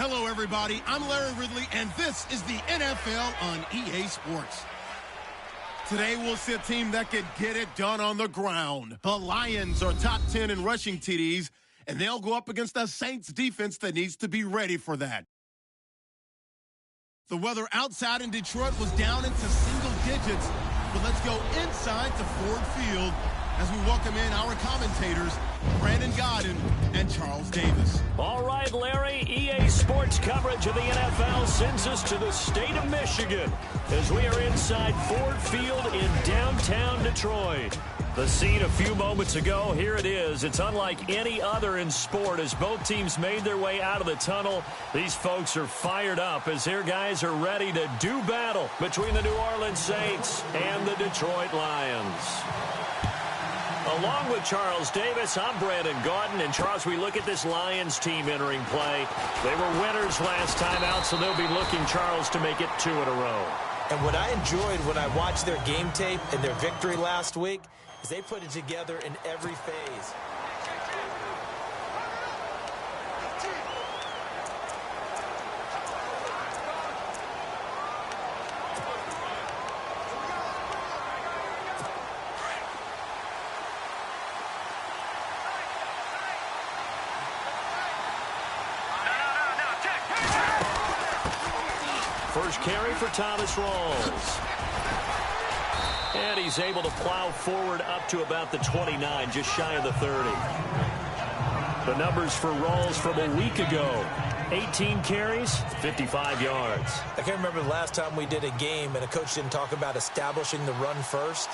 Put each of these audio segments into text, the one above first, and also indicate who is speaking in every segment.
Speaker 1: Hello, everybody. I'm Larry Ridley, and this is the NFL on EA Sports. Today, we'll see a team that can get it done on the ground. The Lions are top 10 in rushing TDs, and they'll go up against a Saints defense that needs to be ready for that. The weather outside in Detroit was down into single digits, but let's go inside to Ford Field as we welcome in our commentators, Brandon Godden and Charles Davis.
Speaker 2: All right, Larry, EA Sports coverage of the NFL sends us to the state of Michigan as we are inside Ford Field in downtown Detroit. The scene a few moments ago, here it is. It's unlike any other in sport as both teams made their way out of the tunnel. These folks are fired up as their guys are ready to do battle between the New Orleans Saints and the Detroit Lions. Along with Charles Davis, I'm Brandon Gaudin. And Charles, we look at this Lions team entering play. They were winners last time out, so they'll be looking, Charles, to make it 2 in a row.
Speaker 3: And what I enjoyed when I watched their game tape and their victory last week is they put it together in every phase.
Speaker 2: First carry for Thomas Rawls. And he's able to plow forward up to about the 29, just shy of the 30. The numbers for Rawls from a week ago. 18 carries, 55 yards.
Speaker 3: I can't remember the last time we did a game and a coach didn't talk about establishing the run first.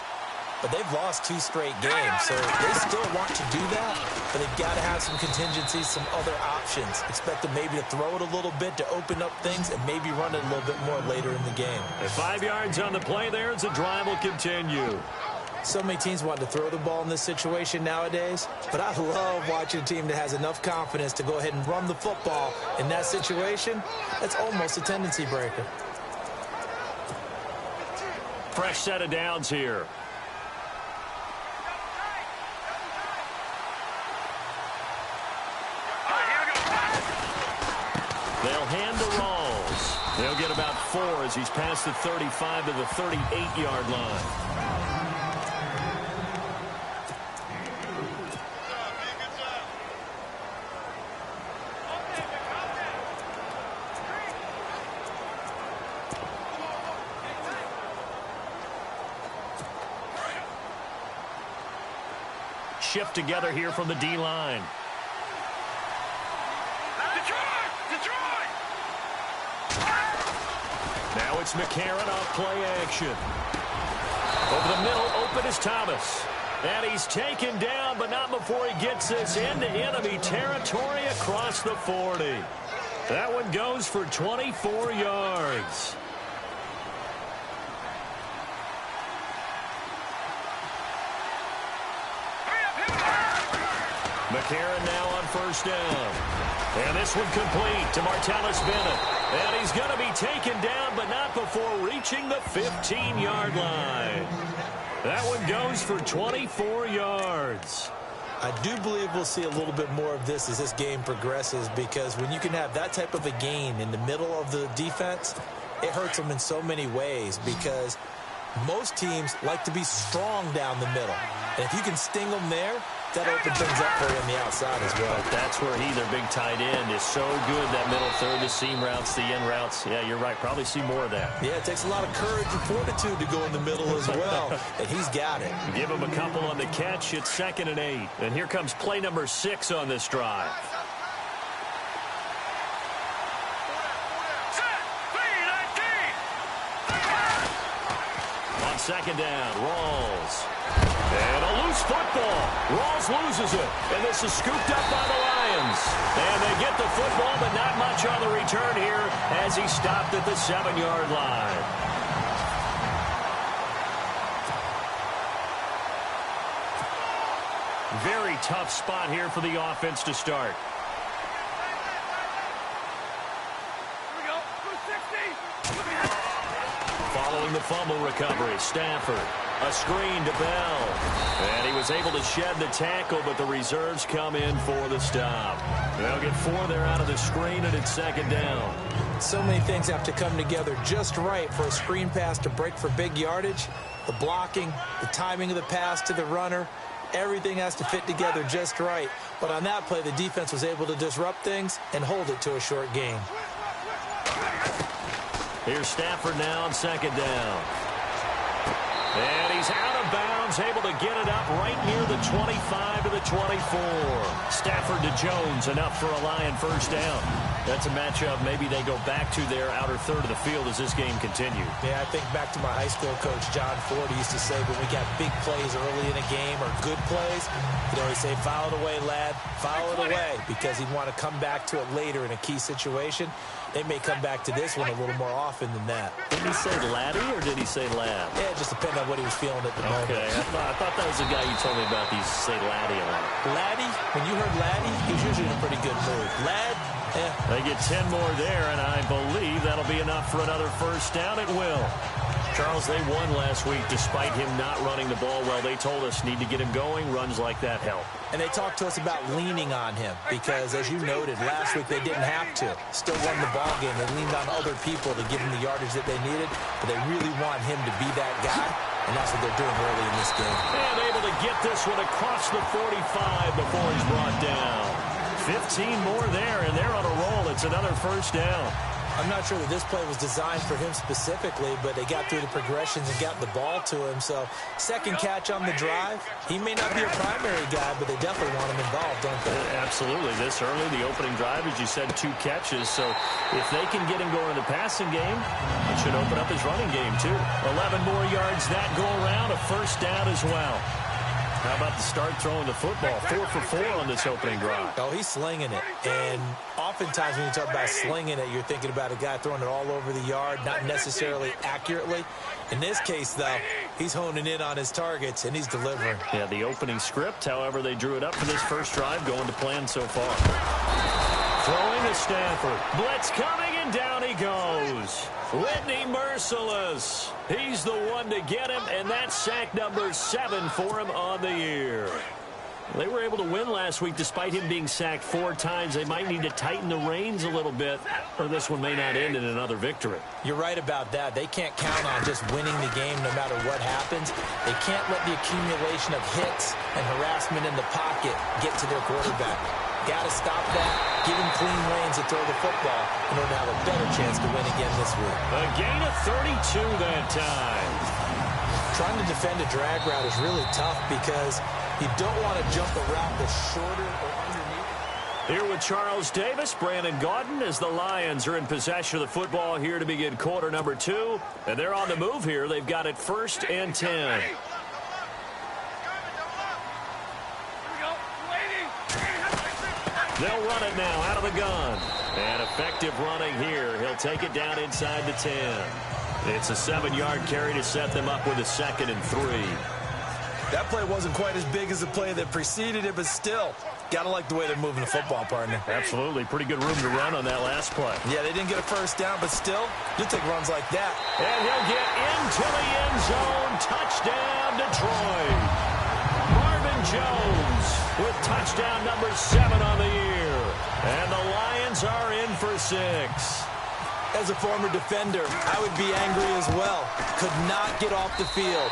Speaker 3: But they've lost 2 straight games, so they still want to do that, but they've got to have some contingencies, some other options. Expect them maybe to throw it a little bit to open up things and maybe run it a little bit more later in the game.
Speaker 2: At 5 yards on the play there as the drive will continue.
Speaker 3: So many teams want to throw the ball in this situation nowadays, but I love watching a team that has enough confidence to go ahead and run the football in that situation. That's almost a tendency breaker.
Speaker 2: Fresh set of downs here. They'll hand to Rawls. They'll get about 4 as he's past the 35 to the 38-yard line. Shift together here from the D-line. Now it's McCarron off play action. Over the middle, open is Thomas. And he's taken down, but not before he gets this into enemy territory across the 40. That one goes for 24 yards. McCarron now on first down. And this one complete to Martellus Bennett. And he's going to be taken down, but not before reaching the 15-yard line. That one goes for 24 yards.
Speaker 3: I do believe we'll see a little bit more of this as this game progresses, because when you can have that type of a gain in the middle of the defense, it hurts them in so many ways, because most teams like to be strong down the middle. And if you can sting them there, that opens things up for you on the outside as well.
Speaker 2: But that's where their big tight end, is so good, that middle third, the seam routes, the end routes. Yeah, you're right. Probably see more of that.
Speaker 3: Yeah, it takes a lot of courage and fortitude to go in the middle as well, and he's got it.
Speaker 2: Give him a couple on the catch. It's 2nd and 8. And here comes play number 6 on this drive. On 2nd down, Rawls. And a loose football. Rawls loses it. And this is scooped up by the Lions. And they get the football, but not much on the return here as he stopped at the 7-yard line. Very tough spot here for the offense to start. Following the fumble recovery, Stafford. A screen to Bell. And he was able to shed the tackle, but the reserves come in for the stop. They'll get 4 there out of the screen, and it's second down.
Speaker 3: So many things have to come together just right for a screen pass to break for big yardage. The blocking, the timing of the pass to the runner, everything has to fit together just right. But on that play, the defense was able to disrupt things and hold it to a short gain.
Speaker 2: Here's Stafford now on second down. And he's out of bounds, able to get it up right near the 25 to the 24. Stafford to Jones, enough for a Lion first down. That's a matchup maybe they go back to their outer third of the field as this game continues.
Speaker 3: Yeah, I think back to my high school coach, John Ford. He used to say when we got big plays early in a game or good plays, he'd always say, foul it away, lad, foul it away, because he'd want to come back to it later in a key situation. They may come back to this one a little more often than that.
Speaker 2: Did he say laddie or did he say lad?
Speaker 3: Yeah, it just depended on what he was feeling at the moment.
Speaker 2: Okay, I thought that was the guy you told me about. These say laddie a lot.
Speaker 3: Laddie, when you heard laddie, he was usually in a pretty good mood. Lad, eh.
Speaker 2: They get 10 more there, and I believe that'll be enough for another first down. It will. Charles, they won last week despite him not running the ball well. They told us need to get him going. Runs like that help.
Speaker 3: And they talked to us about leaning on him because, as you noted, last week they didn't have to. Still won the ball game. They leaned on other people to give him the yardage that they needed, but they really want him to be that guy, and that's what they're doing early in this game.
Speaker 2: And able to get this one across the 45 before he's brought down. 15 more there, and they're on a roll. It's another first down.
Speaker 3: I'm not sure that this play was designed for him specifically, but they got through the progressions and got the ball to him. So, second catch on the drive. He may not be a primary guy, but they definitely want him involved, don't they?
Speaker 2: Absolutely. This early, the opening drive, as you said, 2 catches. So, if they can get him going in the passing game, it should open up his running game, too. 11 more yards that go around, a first down as well. How about the start throwing the football? 4 for 4 on this opening drive.
Speaker 3: Oh, he's slinging it. And oftentimes when you talk about slinging it, you're thinking about a guy throwing it all over the yard, not necessarily accurately. In this case, though, he's honing in on his targets, and he's delivering.
Speaker 2: Yeah, the opening script, however, they drew it up for this first drive, going to plan so far. Throwing to Stafford. Blitz coming, and down he goes. Whitney merciless. He's the one to get him, and that's sack number 7 for him on the year. They were able to win last week despite him being sacked 4 times. They might need to tighten the reins a little bit, or this one may not end in another victory.
Speaker 3: You're right about that. They can't count on just winning the game no matter what happens. They can't let the accumulation of hits and harassment in the pocket get to their quarterback. Got to stop that, give him clean lanes to throw the football in order to have a better chance to win again this week.
Speaker 2: A gain of 32 that time.
Speaker 3: Trying to defend a drag route is really tough because you don't want to jump a route that's shorter or underneath.
Speaker 2: Here with Charles Davis, Brandon Gaudin, as the Lions are in possession of the football here to begin quarter number 2. And they're on the move here. They've got it 1st and 10. They'll run it now out of the gun. And effective running here. He'll take it down inside the 10. It's a 7-yard carry to set them up with a 2nd and 3.
Speaker 3: That play wasn't quite as big as the play that preceded it, but still, got to like the way they're moving the football, partner.
Speaker 2: Absolutely. Pretty good room to run on that last play.
Speaker 3: Yeah, they didn't get a first down, but still, you'll take runs like that.
Speaker 2: And he'll get into the end zone. Touchdown, Detroit. Marvin Jones with touchdown number 7 on the year. And the Lions are in for 6.
Speaker 3: As a former defender, I would be angry as well. Could not get off the field.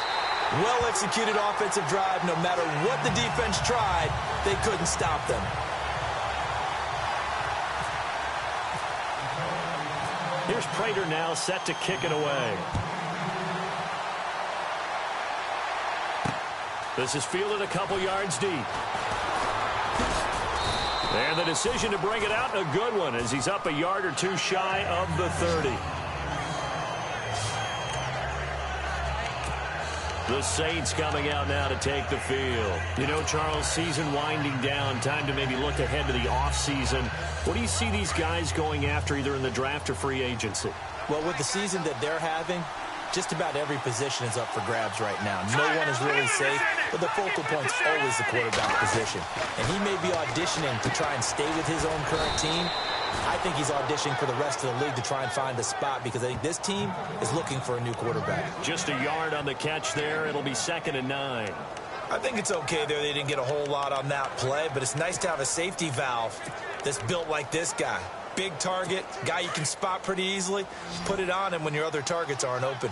Speaker 3: Well-executed offensive drive. No matter what the defense tried, they couldn't stop them.
Speaker 2: Here's Prater now set to kick it away. This is fielded a couple yards deep. And the decision to bring it out, a good one, as he's up a yard or 2 shy of the 30. The Saints coming out now to take the field. You know, Charles, season winding down, time to maybe look ahead to the offseason. What do you see these guys going after either in the draft or free agency?
Speaker 3: Well, with the season that they're having, just about every position is up for grabs right now. No one is really safe, but the focal point's always the quarterback position. And he may be auditioning to try and stay with his own current team, I think he's auditioning for the rest of the league to try and find a spot because I think this team is looking for a new quarterback.
Speaker 2: Just a yard on the catch there. It'll be 2nd and 9.
Speaker 3: I think it's okay there. They didn't get a whole lot on that play, but it's nice to have a safety valve that's built like this guy. Big target, guy you can spot pretty easily. Put it on him when your other targets aren't open.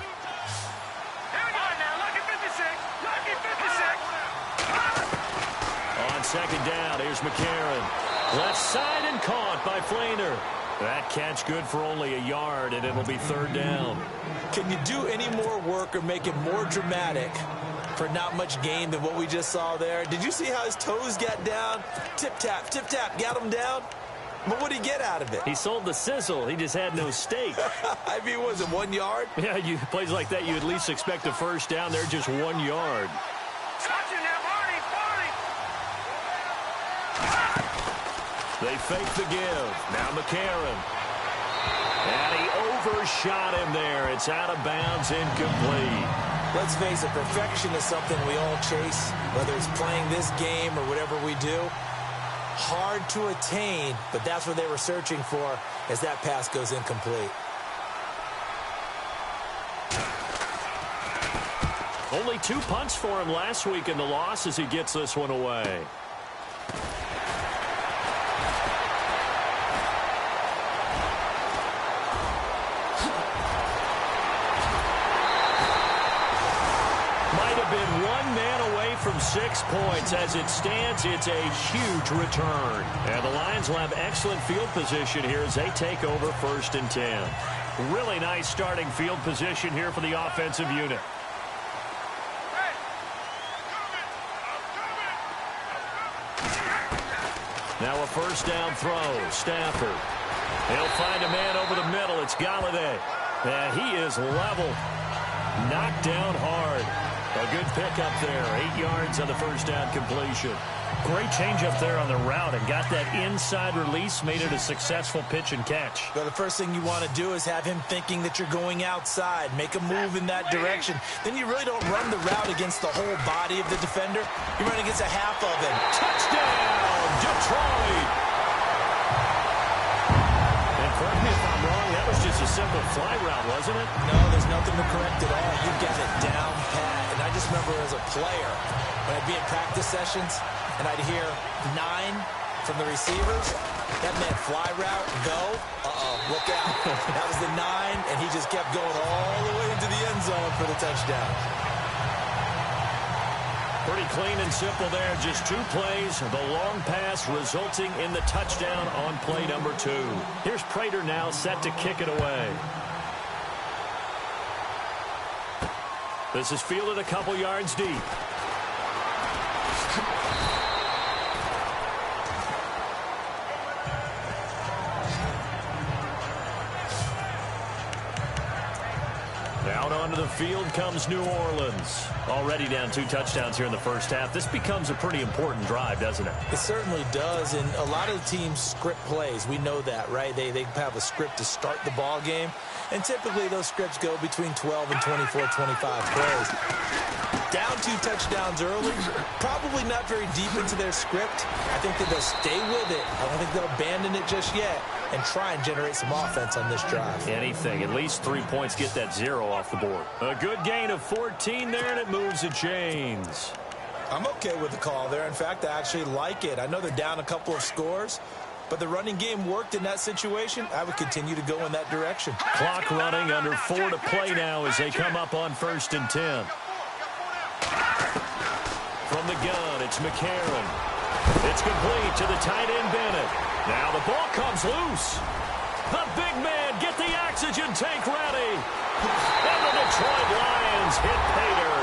Speaker 2: On 2nd down, here's McCarron. Left side and caught by Flainer. That catch good for only a yard, and it'll be 3rd down.
Speaker 3: Can you do any more work or make it more dramatic for not much gain than what we just saw there? Did you see how his toes got down? Tip-tap, got him down. But what did he get out of it?
Speaker 2: He sold the sizzle. He just had no steak.
Speaker 3: I mean, was it 1 yard?
Speaker 2: Yeah, plays like that, you at least expect a first down. They're just 1 yard. They fake the give. Now McCarron. And he overshot him there. It's out of bounds, incomplete.
Speaker 3: Let's face it, perfection is something we all chase, whether it's playing this game or whatever we do. Hard to attain, but that's what they were searching for as that pass goes incomplete.
Speaker 2: Only 2 punts for him last week in the loss as he gets this one away. Been 1 man away from 6 points. As it stands, it's a huge return. And the Lions will have excellent field position here as they take over 1st and 10. Really nice starting field position here for the offensive unit. Now a 1st down throw. Stafford. He'll find a man over the middle. It's Galladay. And he is level. Knocked down hard. A good pickup there. 8 yards on the 1st down completion. Great change up there on the route and got that inside release, made it a successful pitch and catch.
Speaker 3: Well, the first thing you want to do is have him thinking that you're going outside, make a move in that direction. Then you really don't run the route against the whole body of the defender. You run against a half of him.
Speaker 2: Touchdown, Detroit! And correct me if I'm wrong, that was just a simple fly route, wasn't it?
Speaker 3: No, there's nothing to correct at all. You got it down pat. And I just remember as a player, when I'd be in practice sessions, and I'd hear 9 from the receivers. That meant fly route, go. Look out. That was the 9, and he just kept going all the way into the end zone for the touchdown.
Speaker 2: Pretty clean and simple there. Just 2 plays. The long pass resulting in the touchdown on play number 2. Here's Prater now set to kick it away. This is fielded a couple yards deep. Out onto the field comes New Orleans. Already down 2 touchdowns here in the first half. This becomes a pretty important drive, doesn't it?
Speaker 3: It certainly does, and a lot of the teams script plays. We know that, right? They have a script to start the ball game, and typically those scripts go between 12 and 24, 25 plays. Down 2 touchdowns early, probably not very deep into their script. I think that they'll stay with it. I don't think they'll abandon it just yet and try and generate some offense on this drive.
Speaker 2: Anything, at least 3 points, get that 0 off the board. A good gain of 14 there, and it moves the chains.
Speaker 3: I'm okay with the call there. In fact, I actually like it. I know they're down a couple of scores, but the running game worked in that situation. I would continue to go in that direction.
Speaker 2: Clock running, under 4 to play now as they come up on 1st and 10. From the gun, it's McCarron. It's complete to the tight end, Bennett. Now the ball comes loose. The big man, get the oxygen tank ready. And the Detroit Lions hit Pater.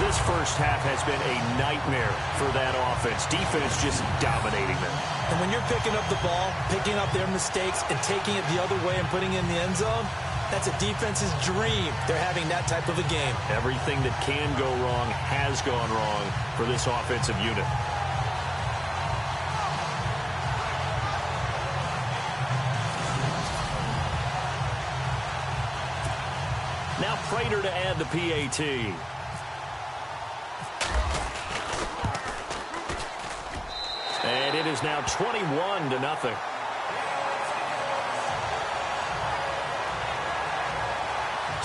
Speaker 2: This first half has been a nightmare for that offense. Defense just dominating them.
Speaker 3: And when you're picking up the ball, picking up their mistakes, and taking it the other way and putting it in the end zone, that's a defense's dream. They're having that type of a game.
Speaker 2: Everything that can go wrong has gone wrong for this offensive unit. Now Prater to add the PAT. And it is now 21-0.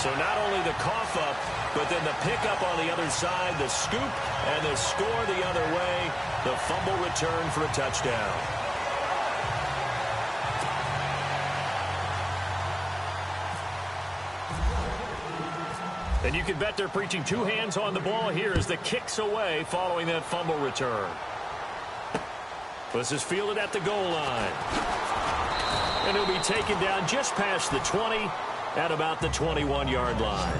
Speaker 2: So not only the cough up, but then the pickup on the other side, the scoop, and the score the other way, the fumble return for a touchdown. And you can bet they're preaching two hands on the ball here as the kick's away following that fumble return. This is fielded at the goal line. And he'll be taken down just past the 20 at about the 21-yard line.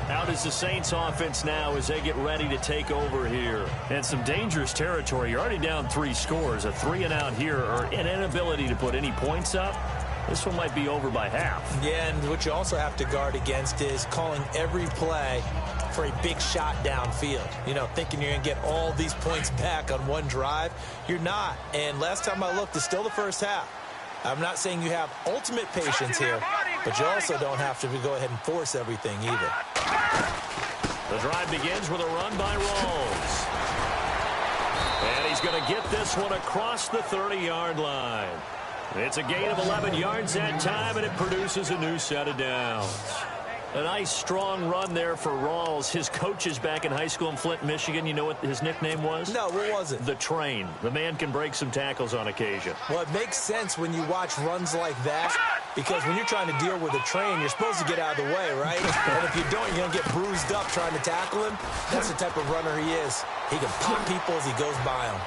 Speaker 2: Out is the Saints offense now as they get ready to take over here. And some dangerous territory. You're already down 3 scores. A 3-and-out here or an inability to put any points up. This one might be over by half. Yeah, and what you also have to guard against is calling every play for a big shot downfield. You know, thinking you're going to get all these points back on one drive. You're not. And last time I looked, it's still the first half. I'm not saying you have ultimate patience here, but you also don't have to go ahead and force everything either. The drive begins with a run by Rawls. And he's going to get this one across the 30-yard line. It's a gain of 11 yards that time, and it produces a new set of downs. A nice, strong run there for Rawls. His coach is back in high school in Flint, Michigan. You know what his nickname was?
Speaker 3: No, what was it?
Speaker 2: The Train. The man can break some tackles on occasion.
Speaker 3: Well, it makes sense when you watch runs like that, because when you're trying to deal with a train, you're supposed to get out of the way, right? And if you don't, you're going to get bruised up trying to tackle him. That's the type of runner he is. He can pop people as he goes by them.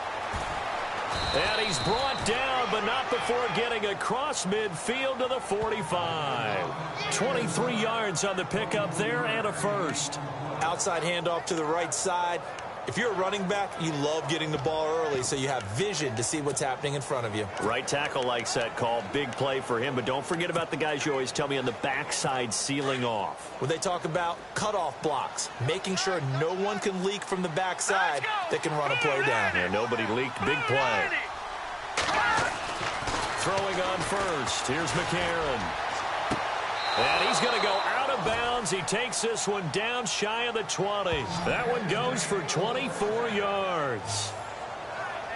Speaker 2: And he's brought down, but not before getting across midfield to the 45. 23 yards on the pickup there and a first.
Speaker 3: Outside handoff to the right side. If you're a running back, you love getting the ball early so you have vision to see what's happening in front of you.
Speaker 2: Right tackle likes that call. Big play for him, but don't forget about the guys you always tell me on the backside sealing off.
Speaker 3: When they talk about cutoff blocks, making sure no one can leak from the backside that can run a play down.
Speaker 2: Yeah, nobody leaked. Big play. Throwing on first. Here's McCarron. And he's going to go out of bounds. He takes this one down shy of the 20. That one goes for 24 yards.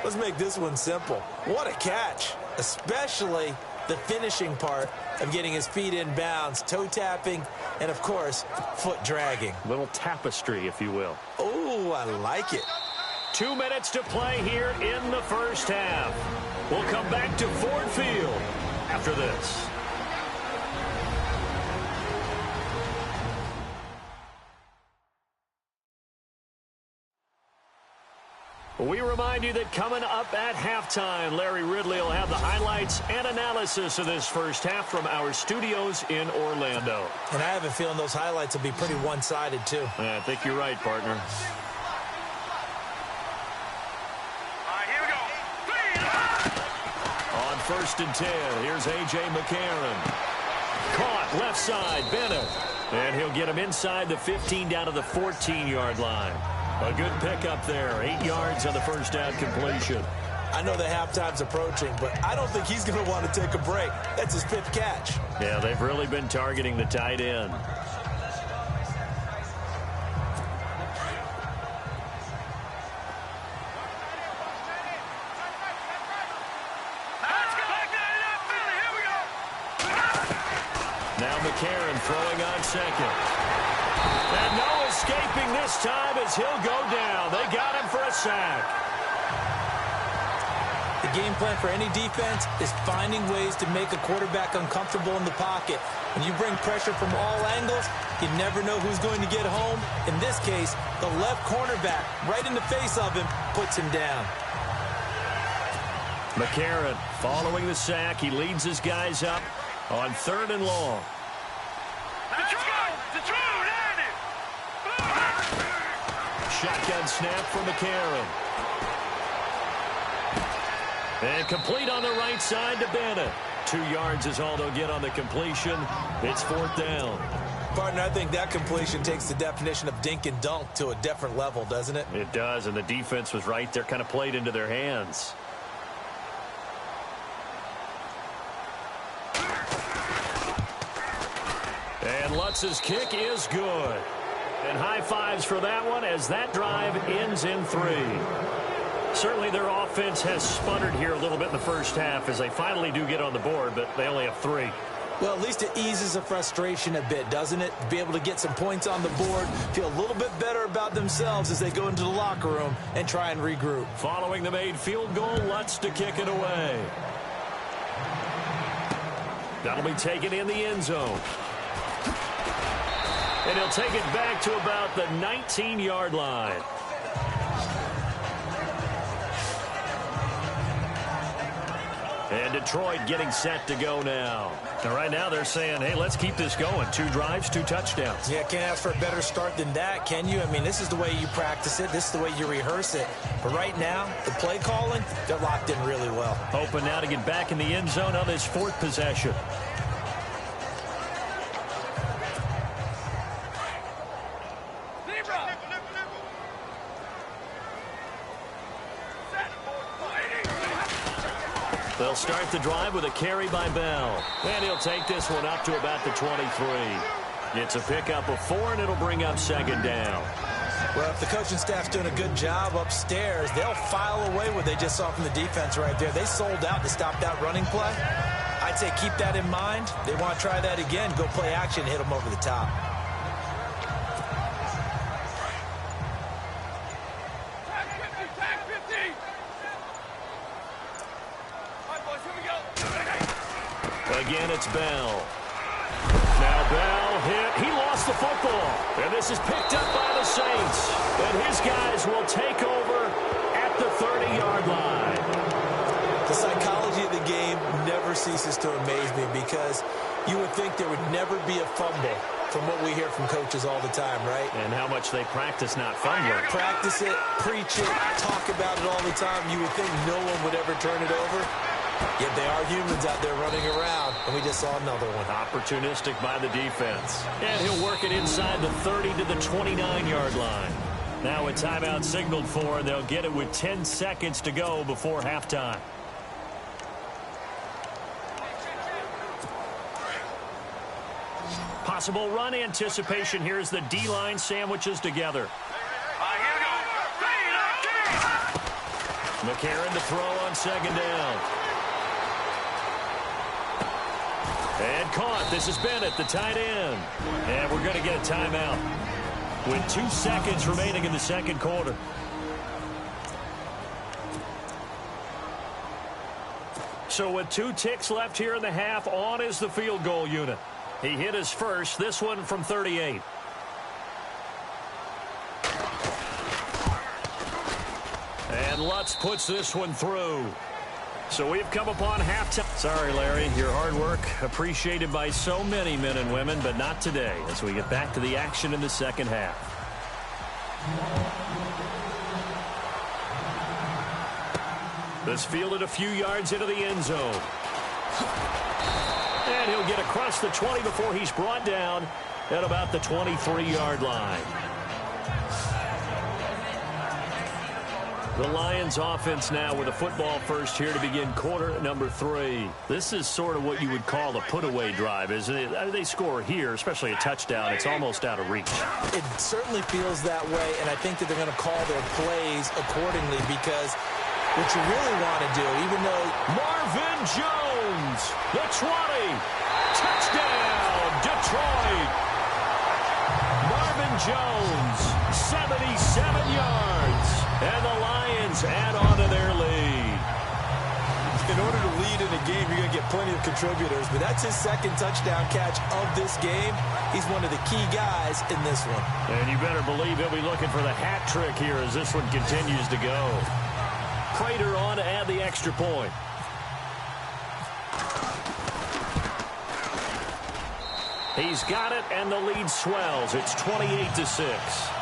Speaker 3: Let's make this one simple. What a catch, especially the finishing part of getting his feet in bounds, toe tapping, and, of course, foot dragging.
Speaker 2: Little tapestry, if you will.
Speaker 3: Oh, I like it.
Speaker 2: 2 minutes to play here in the first half. We'll come back to Ford Field after this. We remind you that coming up at halftime, Larry Ridley will have the highlights and analysis of this first half from our studios in Orlando.
Speaker 3: And I have a feeling those highlights will be pretty one-sided, too.
Speaker 2: I think you're right, partner.
Speaker 4: Here we go.
Speaker 2: On 1st and 10, here's A.J. McCarron. Caught left side, Bennett. And he'll get him inside the 15 down to the 14-yard line. A good pickup there. 8 yards on the first down completion.
Speaker 3: I know the halftime's approaching, but I don't think he's going to want to take a break. That's his 5th catch.
Speaker 2: Yeah, they've really been targeting the tight end. Now McCarron throwing on second. And no escaping this time as he'll go down. They got him for a sack.
Speaker 3: The game plan for any defense is finding ways to make a quarterback uncomfortable in the pocket. When you bring pressure from all angles, you never know who's going to get home. In this case, the left cornerback, right in the face of him, puts him down.
Speaker 2: McCarron following the sack. He leads his guys up on 3rd and long. Shotgun snap for McCarron. And complete on the right side to Bennett. 2 yards is all they'll get on the completion. It's 4th down.
Speaker 3: Partner, I think that completion takes the definition of dink and dunk to a different level, doesn't it?
Speaker 2: It does, and the defense was right there, kind of played into their hands. And Lutz's kick is good. And high fives for that one as that drive ends in 3. Certainly their offense has sputtered here a little bit in the first half as they finally do get on the board, but they only have 3.
Speaker 3: Well, at least it eases the frustration a bit, doesn't it? To be able to get some points on the board, feel a little bit better about themselves as they go into the locker room and try and regroup.
Speaker 2: Following the made field goal, Lutz to kick it away. That'll be taken in the end zone. And he'll take it back to about the 19-yard line. And Detroit getting set to go now. And right now they're saying, hey, let's keep this going. 2 drives, 2 touchdowns.
Speaker 3: Yeah, can't ask for a better start than that, can you? I mean, this is the way you practice it. This is the way you rehearse it. But right now, the play calling, they're locked in really well.
Speaker 2: Hoping now to get back in the end zone on this 4th possession. They'll start the drive with a carry by Bell. And he'll take this one up to about the 23. It's a pickup of 4, and it'll bring up 2nd down.
Speaker 3: Well, if the coaching staff's doing a good job upstairs, they'll file away what they just saw from the defense right there. They sold out to stop that running play. I'd say keep that in mind. They want to try that again, go play action, hit them over the top.
Speaker 2: Again, it's Bell. Now Bell hit. He lost the football. And this is picked up by the Saints. And his guys will take over at the 30-yard line.
Speaker 3: The psychology of the game never ceases to amaze me because you would think there would never be a fumble from what we hear from coaches all the time, right?
Speaker 2: And how much they practice not fumbling.
Speaker 3: Practice it, preach it, talk about it all the time. You would think no one would ever turn it over. Yet they are humans out there running around, and we just saw another one.
Speaker 2: Opportunistic by the defense. And he'll work it inside the 30 to the 29-yard line. Now a timeout signaled for, and they'll get it with 10 seconds to go before halftime. Possible run anticipation. Here's the D-line sandwiches together. McCarron to throw on 2nd down. And caught. This is Bennett, the tight end. And we're going to get a timeout with 2 seconds remaining in the 2nd quarter. So with 2 ticks left here in the half, on is the field goal unit. He hit his first, this one from 38. And Lutz puts this one through. So we've come upon halftime. Sorry, Larry, your hard work appreciated by so many men and women, but not today as we get back to the action in the 2nd half. This fielded a few yards into the end zone. And he'll get across the 20 before he's brought down at about the 23-yard line. The Lions offense now with a football first here to begin quarter number 3. This is sort of what you would call a put-away drive, isn't it? They score here, especially a touchdown. It's almost out of reach.
Speaker 3: It certainly feels that way, and I think that they're going to call their plays accordingly because what you really want to do, even though
Speaker 2: Marvin Jones, the 20, touchdown, Detroit. Marvin Jones, 77 yards. And the Lions add on to their lead.
Speaker 3: In order to lead in a game, you're going to get plenty of contributors, but that's his 2nd touchdown catch of this game. He's one of the key guys in this one.
Speaker 2: And you better believe he'll be looking for the hat trick here as this one continues to go. Prater on to add the extra point. He's got it, and the lead swells. It's 28-6.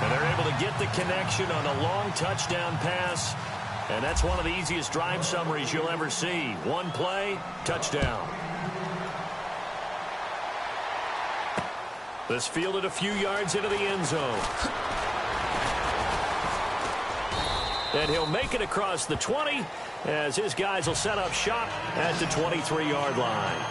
Speaker 2: And they're able to get the connection on a long touchdown pass. And that's one of the easiest drive summaries you'll ever see. One play, touchdown. This fielded a few yards into the end zone. And he'll make it across the 20 as his guys will set up shop at the 23-yard line.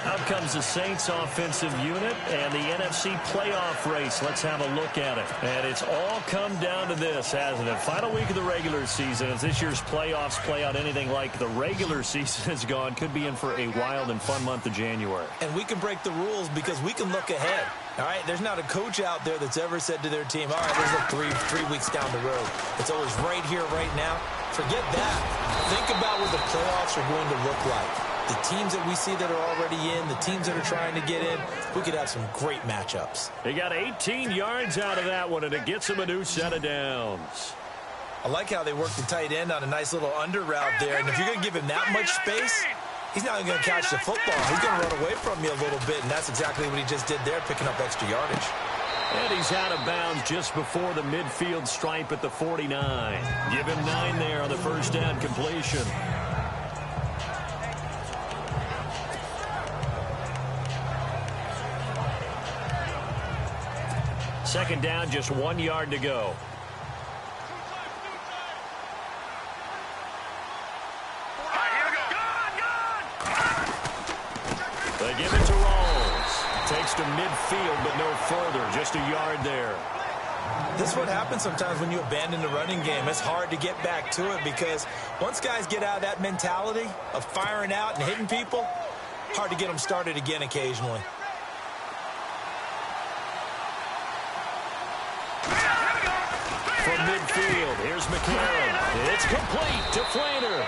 Speaker 2: Out comes the Saints offensive unit and the NFC playoff race. Let's have a look at it. And it's all come down to this, hasn't it? Final week of the regular season. As this year's playoffs play out anything like the regular season has gone, could be in for a wild and fun month of January.
Speaker 3: And we can break the rules because we can look ahead. All right, there's not a coach out there that's ever said to their team, all right, let's look three weeks down the road. It's always right here, right now. Forget that. Think about what the playoffs are going to look like. The teams that we see that are already in, the teams that are trying to get in, we could have some great matchups.
Speaker 2: They got 18 yards out of that one, and it gets them a new set of downs.
Speaker 3: I like how they work the tight end on a nice little under route there. And if you're going to give him that much space, he's not going to catch the football. He's going to run away from you a little bit, and that's exactly what he just did there, picking up extra yardage.
Speaker 2: And he's out of bounds just before the midfield stripe at the 49. Give him 9 there on the first down completion. Second down, just 1 yard to go. They give it to Rawls. Takes to midfield, but no further. Just a yard there.
Speaker 3: This is what happens sometimes when you abandon the running game. It's hard to get back to it because once guys get out of that mentality of firing out and hitting people, hard to get them started again occasionally.
Speaker 2: From midfield, here's McCarron. It's complete to Flainer.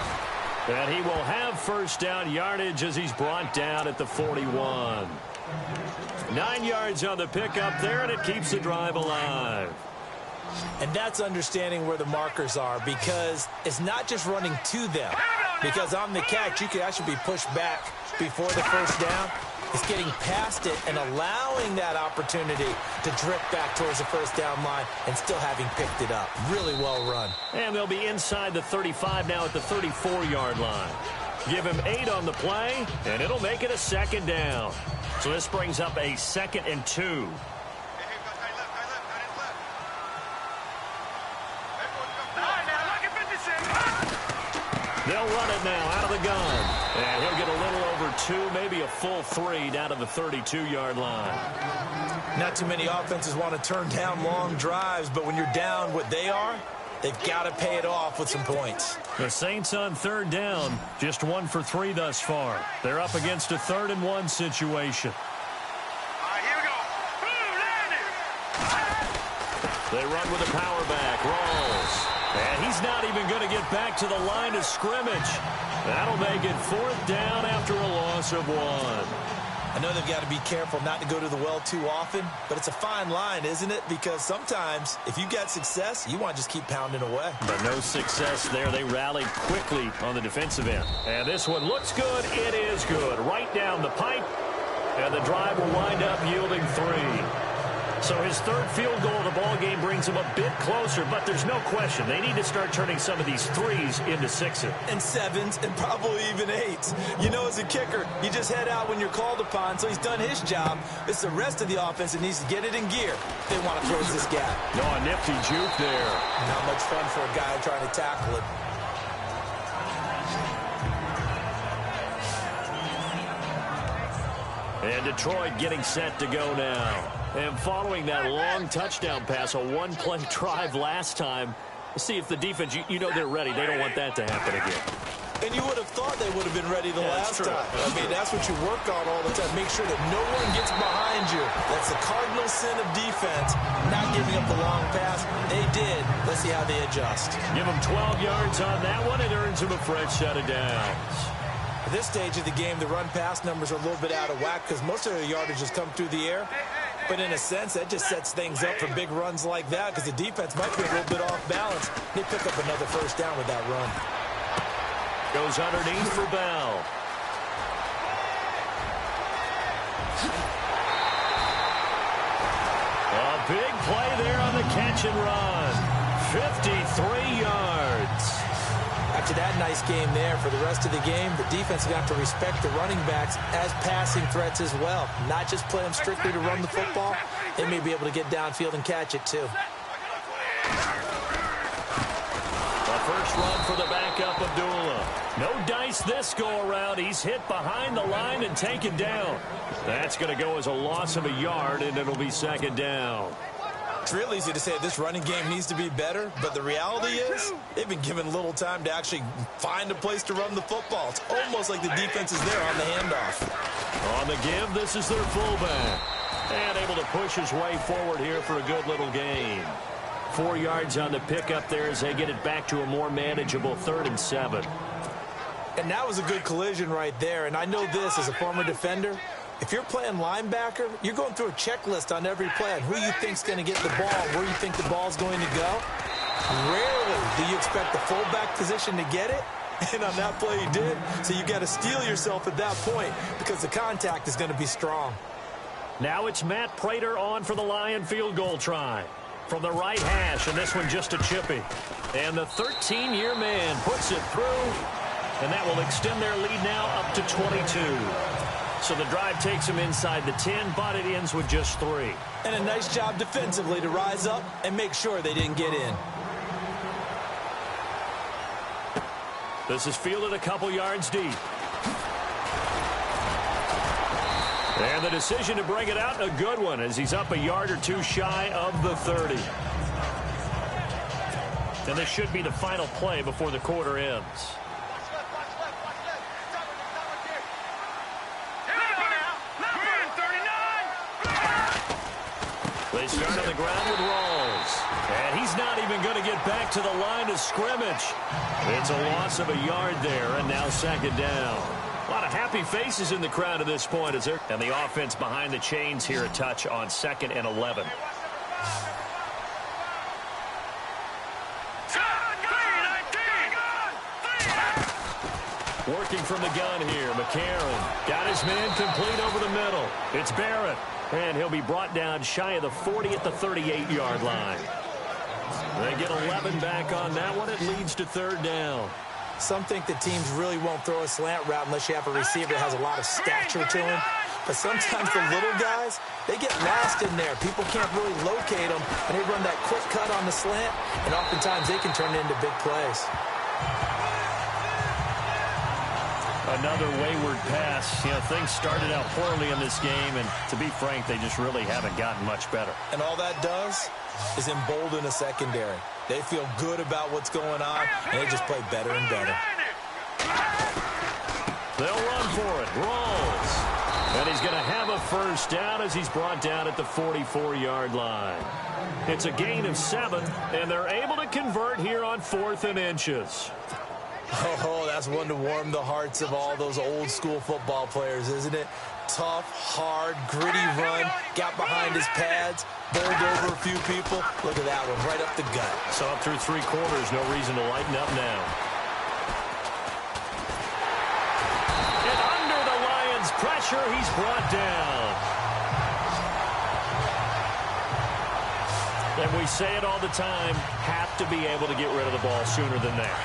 Speaker 2: And he will have first down yardage as he's brought down at the 41. 9 yards on the pickup there, and it keeps the drive alive.
Speaker 3: And that's understanding where the markers are because it's not just running to them. Because on the catch, you could actually be pushed back before the first down. It's getting past it and allowing that opportunity to drift back towards the first down line and still having picked it up. Really well run.
Speaker 2: And they'll be inside the 35 now at the 34-yard line. Give him 8 on the play, and it'll make it a second down. So this brings up a 2nd and 2. They'll run it now out of the gun. And he'll get a little over 2, maybe a full 3 down to the 32-yard line.
Speaker 3: Not too many offenses want to turn down long drives, but when you're down what they are, they've got to pay it off with some points.
Speaker 2: The Saints on third down, just 1 for 3 thus far. They're up against a 3rd and 1 situation.
Speaker 4: Here we go.
Speaker 2: They run with a power back. Rawls. And he's not even going to get back to the line of scrimmage. That'll make it 4th down after a loss of 1.
Speaker 3: I know they've got to be careful not to go to the well too often, but it's a fine line, isn't it? Because sometimes if you got success, you want to just keep pounding away.
Speaker 2: But no success there. They rallied quickly on the defensive end. And this one looks good. It is good. Right down the pipe. And the drive will wind up yielding 3. So his 3rd field goal of the ball game brings him a bit closer, but there's no question they need to start turning some of these 3s into 6s.
Speaker 3: And 7s and probably even 8s. You know, as a kicker, you just head out when you're called upon, so he's done his job. It's the rest of the offense that needs to get it in gear. They want to close this gap.
Speaker 2: No, a nifty juke there.
Speaker 3: Not much fun for a guy trying to tackle it.
Speaker 2: And Detroit getting set to go now. And following that long touchdown pass, a 1-play drive last time, see if the defense, you know they're ready. They don't want that to happen again.
Speaker 3: And you would have thought they would have been ready the last time. I mean, that's what you work on all the time. Make sure that no one gets behind you. That's the cardinal sin of defense, not giving up the long pass. They did. Let's see how they adjust.
Speaker 2: Give them 12 yards on that one. It earns them a fresh set of downs.
Speaker 3: At this stage of the game, the run-pass numbers are a little bit out of whack because most of their yardage has come through the air. But in a sense, that just sets things up for big runs like that because the defense might be a little bit off balance. They pick up another first down with that run.
Speaker 2: Goes underneath for Bell. A big play there on the catch and run. 53 yards.
Speaker 3: After that nice game there, for the rest of the game, the defense is going to have to respect the running backs as passing threats as well. Not just play them strictly to run the football. They may be able to get downfield and catch it too.
Speaker 2: The first run for the backup, Abdullah. No dice place this go-around. He's hit behind the line and taken down. That's going to go as a loss of a yard, and it'll be second down.
Speaker 3: It's real easy to say this running game needs to be better, but the reality is they've been given little time to actually find a place to run the football. It's almost like the defense is there on the handoff.
Speaker 2: On the give, this is their fullback. And able to push his way forward here for a good little gain. 4 yards on the pickup there as they get it back to a more manageable 3rd and 7.
Speaker 3: And that was a good collision right there. And I know this as a former defender. If you're playing linebacker, you're going through a checklist on every play on who you think's going to get the ball, where you think the ball's going to go. Rarely do you expect the fullback position to get it. And on that play he did. So you got to steel yourself at that point because the contact is going to be strong.
Speaker 2: Now it's Matt Prater on for the Lion field goal try. From the right hash, and this one just a chippy. And the 13-year man puts it through, and that will extend their lead now up to 22. So the drive takes them inside the 10, but it ends with just 3.
Speaker 3: And a nice job defensively to rise up and make sure they didn't get in.
Speaker 2: This is fielded a couple yards deep. And the decision to bring it out, a good one, as he's up a yard or two shy of the 30. And this should be the final play before the quarter ends. They start on the ground with Rawls. And he's not even going to get back to the line of scrimmage. It's a loss of a yard there, and now second down. A lot of happy faces in the crowd at this point. And the offense behind the chains here a touch on 2nd and 11. Working from the gun here, McCarron got his man complete over the middle. It's Barrett, and he'll be brought down shy of the 40 at the 38-yard line. They get 11 back on that one. It leads to 3rd down.
Speaker 3: Some think that teams really won't throw a slant route unless you have a receiver that has a lot of stature to him. But sometimes the little guys, they get lost in there. People can't really locate them, and they run that quick cut on the slant, and oftentimes they can turn it into big plays.
Speaker 2: Another wayward pass. You know, things started out poorly in this game, and to be frank, they just really haven't gotten much better.
Speaker 3: And all that does is embolden a secondary. They feel good about what's going on, and they just play better and better.
Speaker 2: They'll run for it. Rolls. And he's going to have a first down as he's brought down at the 44-yard line. It's a gain of 7, and they're able to convert here on 4th and inches.
Speaker 3: Oh, that's one to warm the hearts of all those old-school football players, isn't it? Tough, hard, gritty run, got behind his pads, bowled over a few people. Look at that one, right up the gut.
Speaker 2: So up through 3 quarters, no reason to lighten up now. And under the Lions' pressure, he's brought down. And we say it all the time, have to be able to get rid of the ball sooner than that.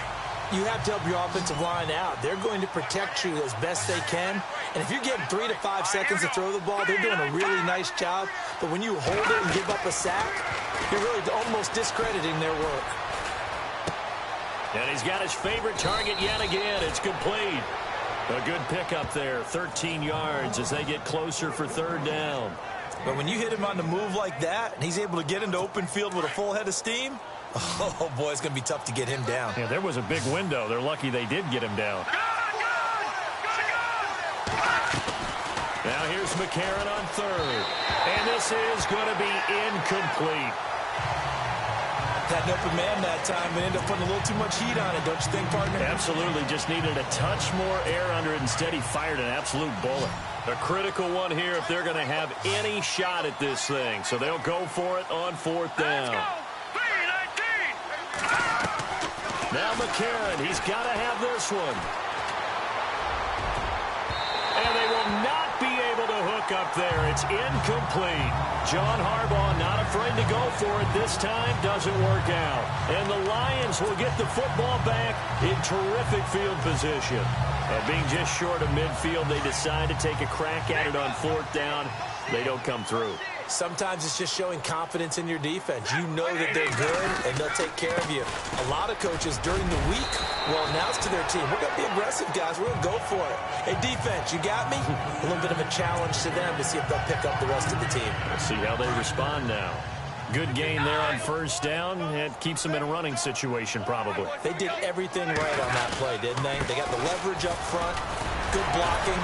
Speaker 3: You have to help your offensive line out. They're going to protect you as best they can. And if you're getting 3 to 5 seconds to throw the ball, they're doing a really nice job. But when you hold it and give up a sack, you're really almost discrediting their work.
Speaker 2: And he's got his favorite target yet again. It's complete. A good pickup there, 13 yards as they get closer for 3rd down.
Speaker 3: But when you hit him on the move like that, and he's able to get into open field with a full head of steam, oh, boy, it's going to be tough to get him down.
Speaker 2: Yeah, there was a big window. They're lucky they did get him down. Now here's McCarron on 3rd. And this is going to be incomplete.
Speaker 3: Had an open man that time and ended up putting a little too much heat on it, don't you think, partner?
Speaker 2: Absolutely. Just needed a touch more air under it. Instead, he fired an absolute bullet. A critical one here if they're going to have any shot at this thing. So they'll go for it on 4th down. Now McCarron, he's got to have this one. And they will not be able to hook up there. It's incomplete. John Harbaugh not afraid to go for it. This time doesn't work out. And the Lions will get the football back in terrific field position. Being just short of midfield, they decide to take a crack at it on 4th down. They don't come through.
Speaker 3: Sometimes it's just showing confidence in your defense. You know that they're good, and they'll take care of you. A lot of coaches during the week will announce to their team, we're going to be aggressive, guys. We're going to go for it. Hey, defense, you got me? A little bit of a challenge to them to see if they'll pick up the rest of the team.
Speaker 2: We'll see how they respond now. Good gain there on first down. It keeps them in a running situation, probably.
Speaker 3: They did everything right on that play, didn't they? They got the leverage up front, good blocking,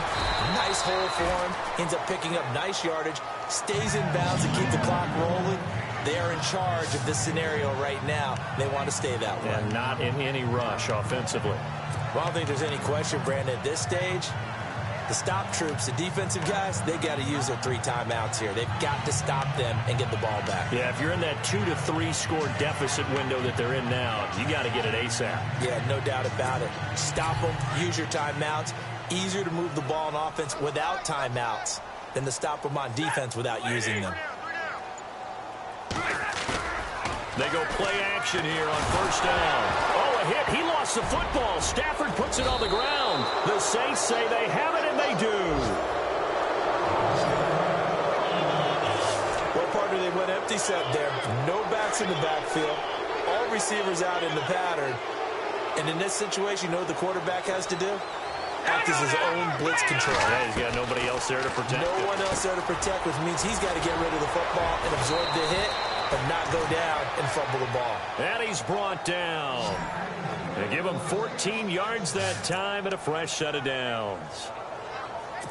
Speaker 3: nice hole for him, ends up picking up nice yardage, stays in bounds to keep the clock rolling. They are in charge of this scenario right now. They want to stay that way.
Speaker 2: And not in any rush offensively.
Speaker 3: Well, I don't think there's any question, Brandon, at this stage. The stop troops, the defensive guys, they got to use their 3 timeouts here. They've got to stop them and get the ball back.
Speaker 2: Yeah, if you're in that 2 to 3 score deficit window that they're in now, you got to get it ASAP.
Speaker 3: Yeah, no doubt about it. Stop them, use your timeouts. Easier to move the ball on offense without timeouts than to stop them on defense without using them.
Speaker 2: They go play action here on first down. Oh, a hit. He lost the football. Stafford puts it on the ground. The Saints say they have it, and they do.
Speaker 3: Well, partner, they went empty set there. No backs in the backfield. All receivers out in the pattern. And in this situation, you know what the quarterback has to do? Act as his own blitz control.
Speaker 2: Yeah, he's got nobody else there to protect him.
Speaker 3: No one else there to protect, which means he's got to get rid of the football and absorb the hit, but not go down and fumble the ball.
Speaker 2: And he's brought down. They give him 14 yards that time and a fresh set of downs.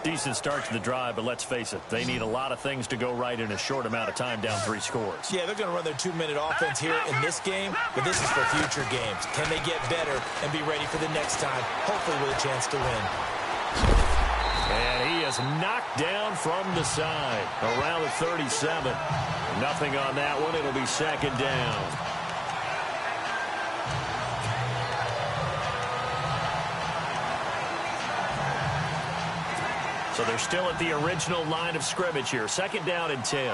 Speaker 2: Decent start to the drive, but let's face it, they need a lot of things to go right in a short amount of time, down 3 scores.
Speaker 3: Yeah, they're going to run their 2-minute offense here in this game, but this is for future games. Can they get better and be ready for the next time, hopefully with a chance to win?
Speaker 2: And he is knocked down from the side around the 37. Nothing on that one. It'll be second down. So they're still at the original line of scrimmage here. Second down and 10.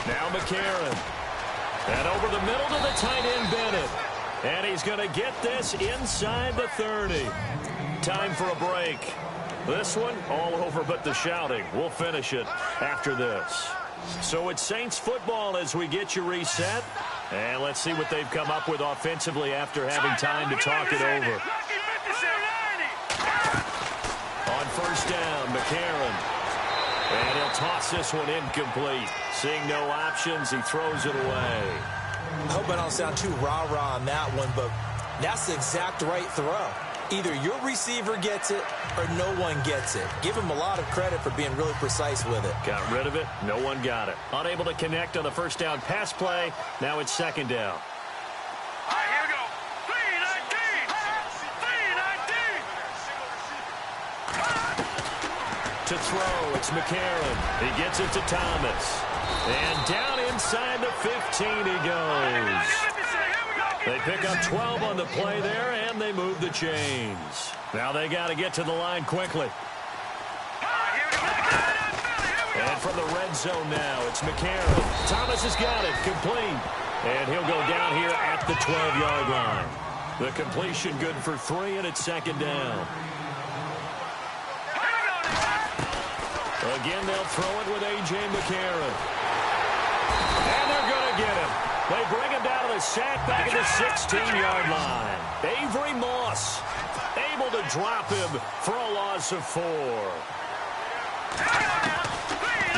Speaker 2: Now McCarron. And over the middle to the tight end, Bennett. And he's going to get this inside the 30. Time for a break. This one all over but the shouting. We'll finish it after this. So it's Saints football as we get you reset. And let's see what they've come up with offensively after having time to talk it over. On first down, McCarron. And he'll toss this one incomplete. Seeing no options, he throws it away.
Speaker 3: I hope I don't sound too rah-rah on that one, but that's the exact right throw. Either your receiver gets it or no one gets it. Give him a lot of credit for being really precise with it.
Speaker 2: Got rid of it. No one got it. Unable to connect on the first down pass play. Now it's second down.
Speaker 4: All right, here we go. 3-19.
Speaker 2: To throw, it's McCarron. He gets it to Thomas. And down inside the 15 he goes. They pick up 12 on the play there, and they move the chains. Now they got to get to the line quickly. And from the red zone now, it's McCarron. Thomas has got it, complete. And he'll go down here at the 12-yard line. The completion good for 3, and it's second down. Again, they'll throw it with A.J. McCarron. And they're going to get him. They bring him down to the sack back at the 16-yard line. Avery Moss able to drop him for a loss of 4.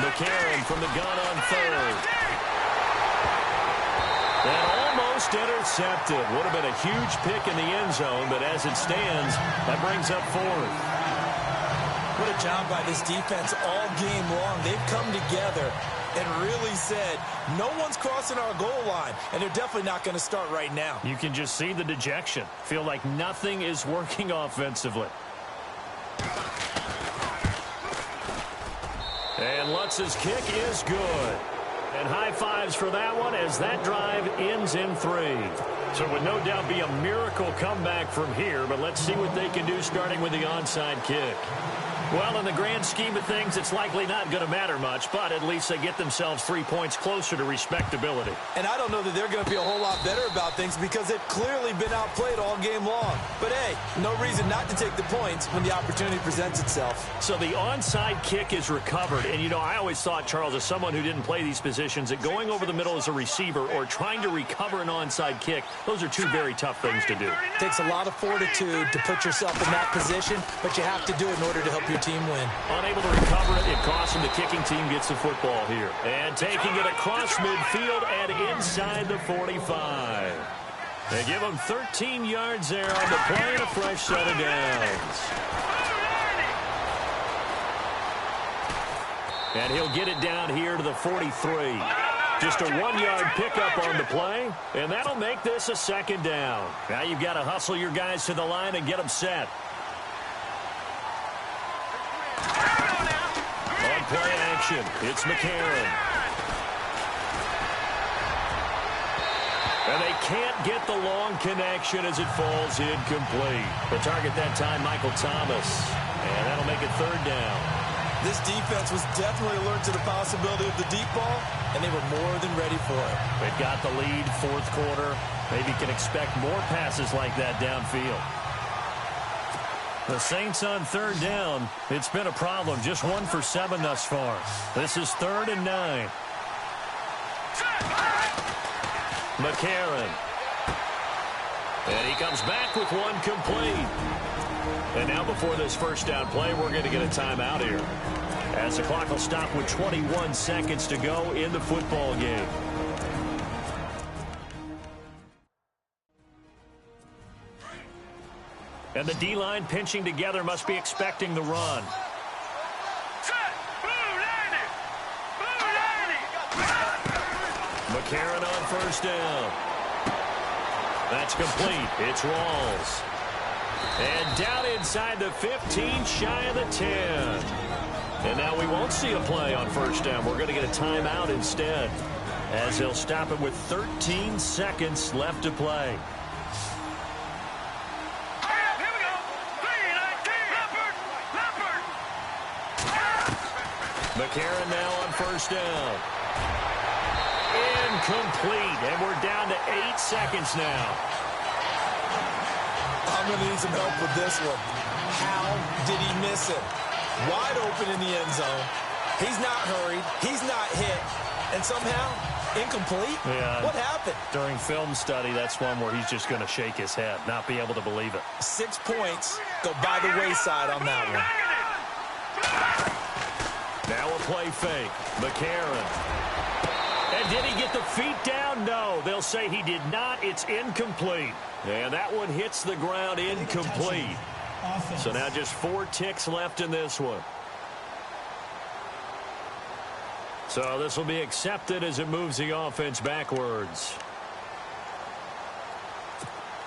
Speaker 2: McCarron from the gun on third. And almost intercepted. Would have been a huge pick in the end zone, but as it stands, that brings up 4th.
Speaker 3: What a job by this defense all game long. They've come together and really said, no one's crossing our goal line, and they're definitely not going to start right now.
Speaker 2: You can just see the dejection. Feel like nothing is working offensively. And Lutz's kick is good. And high fives for that one as that drive ends in 3. So it would no doubt be a miracle comeback from here, but let's see what they can do starting with the onside kick. Well, in the grand scheme of things, it's likely not going to matter much, but at least they get themselves 3 points closer to respectability.
Speaker 3: And I don't know that they're going to be a whole lot better about things because they've clearly been outplayed all game long. But, hey, no reason not to take the points when the opportunity presents itself.
Speaker 2: So the onside kick is recovered. And, you know, I always thought, Charles, as someone who didn't play these positions, that going over the middle as a receiver or trying to recover an onside kick, those are two very tough things to do.
Speaker 3: It takes a lot of fortitude to put yourself in that position, but you have to do it in order to help your team win.
Speaker 2: Unable to recover it, it costs him. The kicking team gets the football here. And taking it across midfield and inside the 45. They give him 13 yards there on the play and a fresh set of downs. And he'll get it down here to the 43. Just a 1-yard pickup on the play, and that'll make this a second down. Now you've got to hustle your guys to the line and get them set. On play action, it's McCarron. And they can't get the long connection as it falls incomplete. The target that time, Michael Thomas. And that'll make it third down.
Speaker 3: This defense was definitely alert to the possibility of the deep ball, and they were more than ready for it.
Speaker 2: They've got the lead, fourth quarter. Maybe can expect more passes like that downfield. The Saints on third down. It's been a problem. Just 1 for 7 thus far. This is 3rd and 9. McCarron. And he comes back with one complete. And now before this first down play, we're going to get a timeout here, as the clock will stop with 21 seconds to go in the football game. And the D-line pinching together, must be expecting the run. McCarron on first down. That's complete. It's Rawls. And down inside the 15, shy of the 10. And now we won't see a play on first down. We're going to get a timeout instead, as he'll stop it with 13 seconds left to play. McCarron now on first down. Incomplete, and we're down to 8 seconds now.
Speaker 3: I'm going to need some help with this one. How did he miss it? Wide open in the end zone. He's not hurried. He's not hit. And somehow, incomplete?
Speaker 2: Yeah.
Speaker 3: What happened?
Speaker 2: During film study, that's one where he's just going to shake his head, not be able to believe it.
Speaker 3: 6 points go by the wayside on that one.
Speaker 2: Now a play fake. McCarron. And did he get the feet down? No. They'll say he did not. It's incomplete. And that one hits the ground incomplete. So now just 4 ticks left in this one. So this will be accepted as it moves the offense backwards.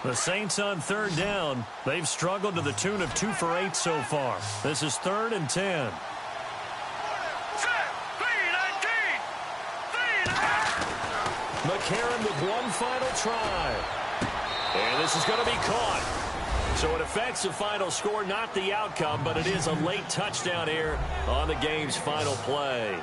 Speaker 2: The Saints on third down. They've struggled to the tune of 2 for 8 so far. This is 3rd and 10. McCarron with one final try. And this is going to be caught. So it affects the final score, not the outcome, but it is a late touchdown here on the game's final play.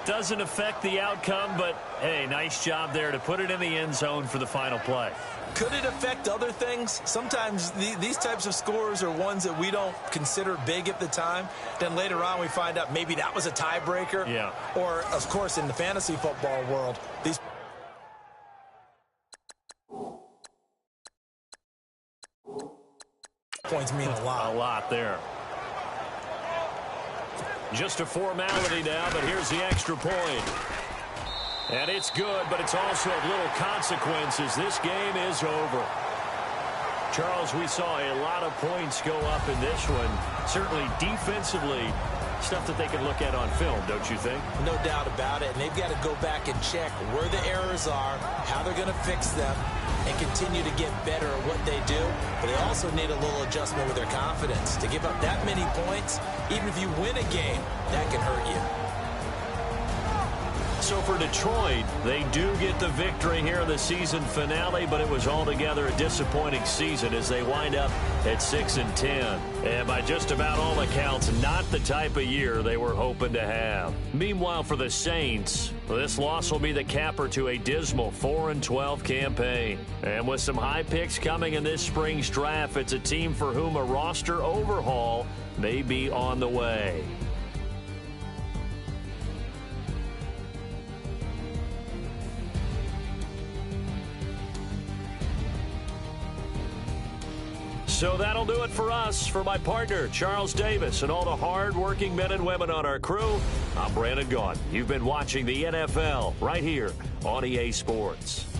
Speaker 2: Doesn't affect the outcome, but, hey, nice job there to put it in the end zone for the final play.
Speaker 3: Could it affect other things? Sometimes these types of scores are ones that we don't consider big at the time. Then later on we find out maybe that was a tiebreaker.
Speaker 2: Yeah.
Speaker 3: Or, of course, in the fantasy football world, these points mean a lot.
Speaker 2: A lot there. Just a formality now, but here's the extra point. And it's good, but it's also of little consequences. This game is over. Charles, we saw a lot of points go up in this one. Certainly defensively, stuff that they can look at on film, don't you think?
Speaker 3: No doubt about it. And they've got to go back and check where the errors are, how they're going to fix them, and continue to get better at what they do. But they also need a little adjustment with their confidence. To give up that many points, even if you win a game, that can hurt you.
Speaker 2: So for Detroit, they do get the victory here in the season finale, but it was altogether a disappointing season as they wind up at 6-10. And by just about all accounts, not the type of year they were hoping to have. Meanwhile, for the Saints, this loss will be the capper to a dismal 4-12 campaign. And with some high picks coming in this spring's draft, it's a team for whom a roster overhaul may be on the way. So that'll do it for us. For my partner, Charles Davis, and all the hard-working men and women on our crew, I'm Brandon Gaudin. You've been watching the NFL right here on EA Sports.